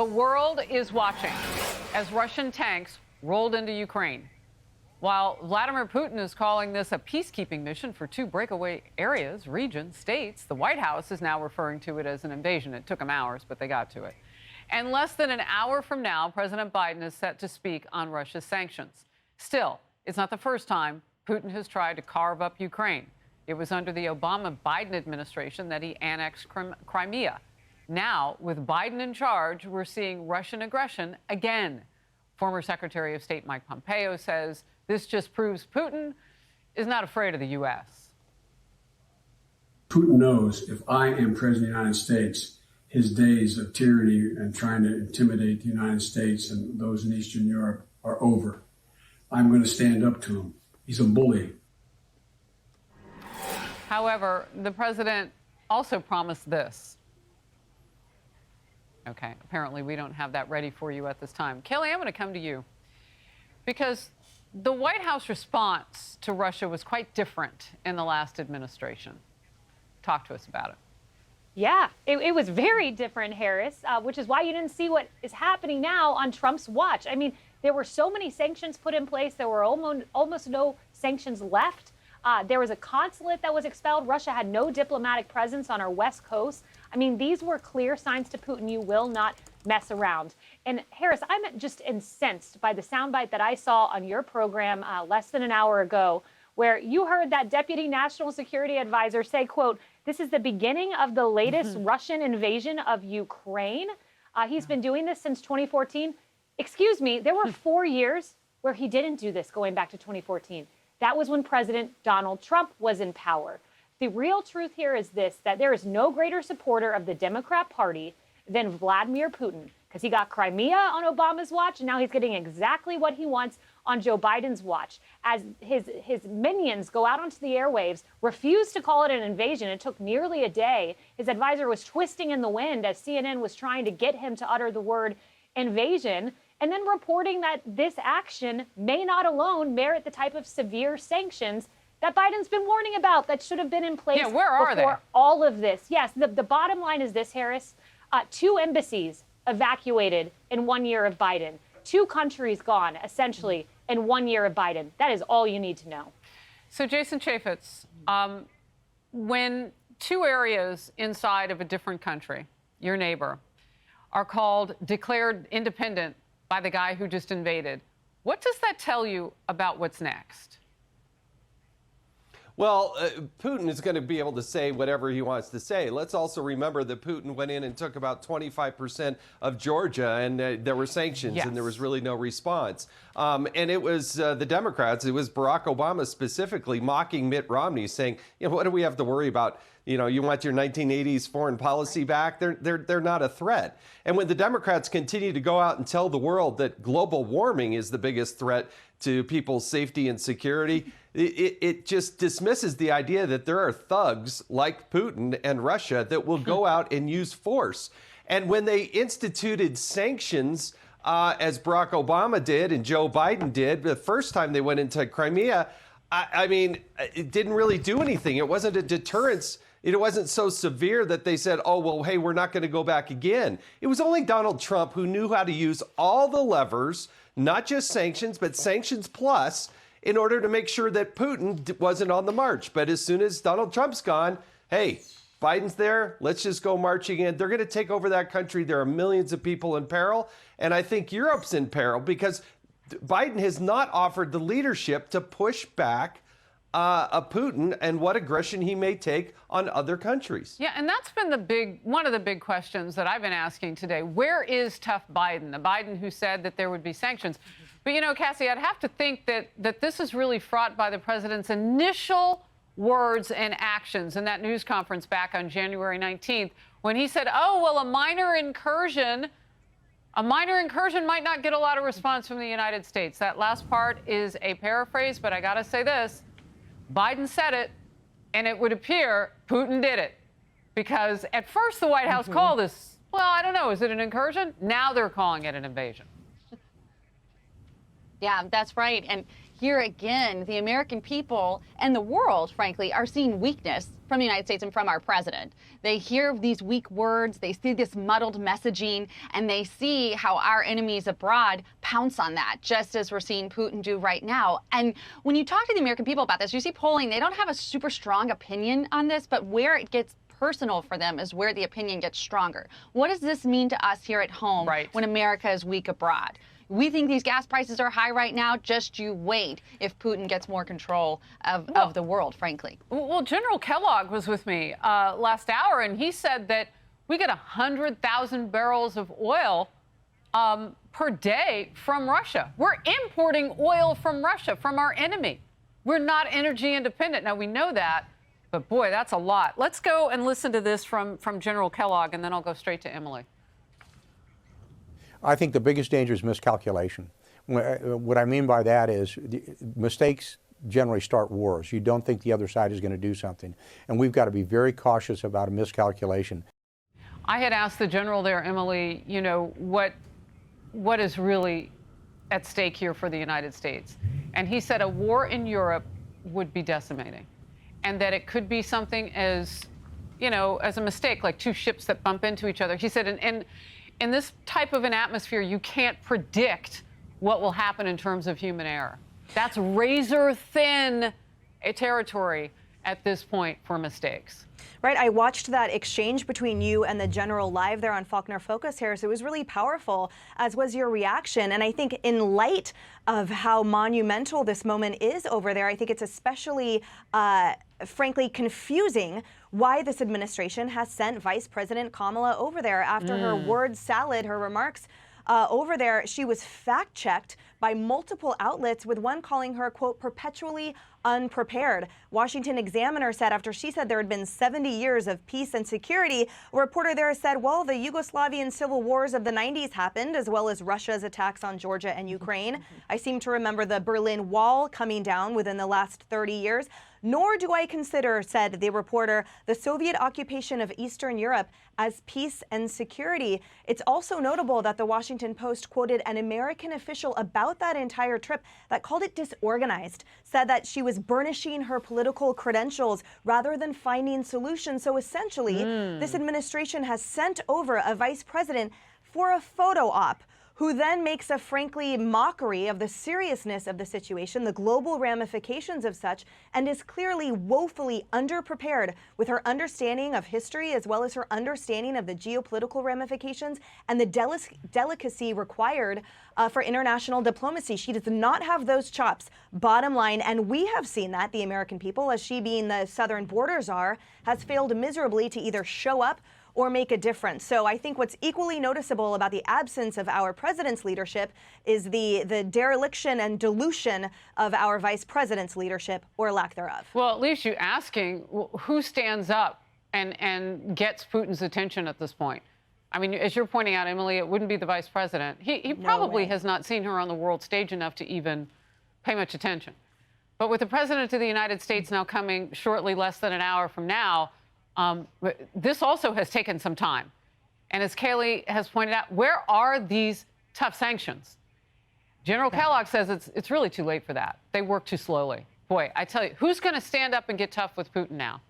The world is watching as Russian tanks rolled into Ukraine. While Vladimir Putin is calling this a peacekeeping mission for two breakaway areas, regions, states, the White House is now referring to it as an invasion. It took them hours, but they got to it. And less than an hour from now, President Biden is set to speak on Russia's sanctions. Still, it's not the first time Putin has tried to carve up Ukraine. It was under the Obama-Biden administration that he annexed Crimea. Now, with Biden in charge, we're seeing Russian aggression again. Former Secretary of State Mike Pompeo says this just proves Putin is not afraid of the U.S. Putin knows if I am president of the United States, his days of tyranny and trying to intimidate the United States and those in Eastern Europe are over. I'm going to stand up to him. He's a bully. However, the president also promised this. Okay, apparently we don't have that ready for you at this time. Kayleigh, I'm going to come to you because the White House response to Russia was quite different in the last administration. Talk to us about it. Yeah, it was very different, Harris, which is why you didn't see what is happening now on Trump's watch. I mean, there were so many sanctions put in place. There were almost no sanctions left. There was a consulate that was expelled. Russia had no diplomatic presence on our West Coast. I mean, these were clear signs to Putin, you will not mess around. And Harris, I'm just incensed by the soundbite that I saw on your program less than an hour ago, where you heard that Deputy National Security Advisor say, quote, this is the beginning of the latest Russian invasion of Ukraine. He's been doing this since 2014. Excuse me, there were 4 years where he didn't do this going back to 2014. That was when President Donald Trump was in power. The real truth here is this, that there is no greater supporter of the Democrat Party than Vladimir Putin, because he got Crimea on Obama's watch, and now he's getting exactly what he wants on Joe Biden's watch. As his minions go out onto the airwaves, refuse to call it an invasion. It took nearly a day. His advisor was twisting in the wind as CNN was trying to get him to utter the word invasion, and then reporting that this action may not alone merit the type of severe sanctions that Biden's been warning about that should have been in place before all of this. Yes, the bottom line is this, Harris. 2 embassies evacuated in 1 year of Biden. 2 countries gone, essentially, in 1 year of Biden. That is all you need to know. So, Jason Chaffetz, when 2 areas inside of a different country, your neighbor, are called declared independent by the guy who just invaded, what does that tell you about what's next? Well, Putin is going to be able to say whatever he wants to say. Let's also remember that Putin went in and took about 25% of Georgia, and there were sanctions, and there was really no response. And it was the Democrats, it was Barack Obama specifically mocking Mitt Romney, saying, what do we have to worry about? You want your 1980s foreign policy back? They're not a threat. And when the Democrats continue to go out and tell the world that global warming is the biggest threat to people's safety and security, it just dismisses the idea that there are thugs like Putin and Russia that will go out and use force. And when they instituted sanctions, as Barack Obama did and Joe Biden did, the first time they went into Crimea, I mean, it didn't really do anything. It wasn't a deterrence. It wasn't so severe that they said, oh, well, hey, we're not going to go back again. It was only Donald Trump who knew how to use all the levers, not just sanctions, but sanctions plus, in order to make sure that Putin wasn't on the march. But as soon as Donald Trump's gone, hey, Biden's there, let's just go marching in. They're going to take over that country. There are millions of people in peril. And I think Europe's in peril because Biden has not offered the leadership to push back Putin and what aggression he may take on other countries. Yeah, and that's been one of the big questions that I've been asking today. Where is tough Biden, the Biden who said that there would be sanctions? But, Cassie, I'd have to think that this is really fraught by the president's initial words and actions in that news conference back on January 19th when he said, oh, well, a minor incursion might not get a lot of response from the United States. That last part is a paraphrase, but I got to say this. Biden said it, and it would appear Putin did it. Because at first the White House called this, well, I don't know, is it an incursion? Now they're calling it an invasion. Yeah, that's right. And here again, the American people and the world, frankly, are seeing weakness from the United States and from our president. They hear these weak words, they see this muddled messaging, and they see how our enemies abroad pounce on that, just as we're seeing Putin do right now. And when you talk to the American people about this, you see polling, they don't have a super strong opinion on this, but where it gets personal for them is where the opinion gets stronger. What does this mean to us here at home when America is weak abroad? We think these gas prices are high right now. Just you wait if Putin gets more control of the world, frankly. Well, General Kellogg was with me last hour, and he said that we get 100,000 barrels of oil per day from Russia. We're importing oil from Russia, from our enemy. We're not energy independent. Now, we know that, but boy, that's a lot. Let's go and listen to this from General Kellogg, and then I'll go straight to Emily. I think the biggest danger is miscalculation. What I mean by that is mistakes generally start wars. You don't think the other side is going to do something. And we've got to be very cautious about a miscalculation. I had asked the general there, Emily, you know, what is really at stake here for the United States? And he said a war in Europe would be decimating, and that it could be something as, you know, as a mistake, like two ships that bump into each other. He said, and in this type of an atmosphere, you can't predict what will happen in terms of human error. That's razor thin a territory at this point for mistakes. Right. I watched that exchange between you and the general live there on Faulkner Focus, Harris. It was really powerful, as was your reaction. And I think in light of how monumental this moment is over there, I think it's especially, frankly, confusing why this administration has sent Vice President Kamala over there after her word salad, her remarks over there. She was fact-checked by multiple outlets, with one calling her, quote, perpetually unprepared. Washington Examiner said after she said there had been 70 years of peace and security, a reporter there said, well, the Yugoslavian civil wars of the 90s happened, as well as Russia's attacks on Georgia and Ukraine. I seem to remember the Berlin Wall coming down within the last 30 years. Nor do I consider, said the reporter, the Soviet occupation of Eastern Europe as peace and security. It's also notable that the Washington Post quoted an American official about that entire trip that called it disorganized, said that she was burnishing her political credentials rather than finding solutions. So essentially, this administration has sent over a vice president for a photo op, who then makes a frankly mockery of the seriousness of the situation, the global ramifications of such, and is clearly woefully underprepared with her understanding of history, as well as her understanding of the geopolitical ramifications and the delicacy required for international diplomacy. She does not have those chops, bottom line, and we have seen that, the American people, as she being the southern border czar, has failed miserably to either show up or make a difference. So I think what's equally noticeable about the absence of our president's leadership is the dereliction and dilution of our vice president's leadership, or lack thereof. Well, it leaves you asking, who stands up and gets Putin's attention at this point? I mean, as you're pointing out, Emily, it wouldn't be the vice president. He probably has not seen her on the world stage enough to even pay much attention. But with the president of the United States now coming shortly, less than an hour from now, this also has taken some time. And as Kayleigh has pointed out, where are these tough sanctions? General Kellogg says it's really too late for that. They work too slowly. Boy, I tell you, who's going to stand up and get tough with Putin now?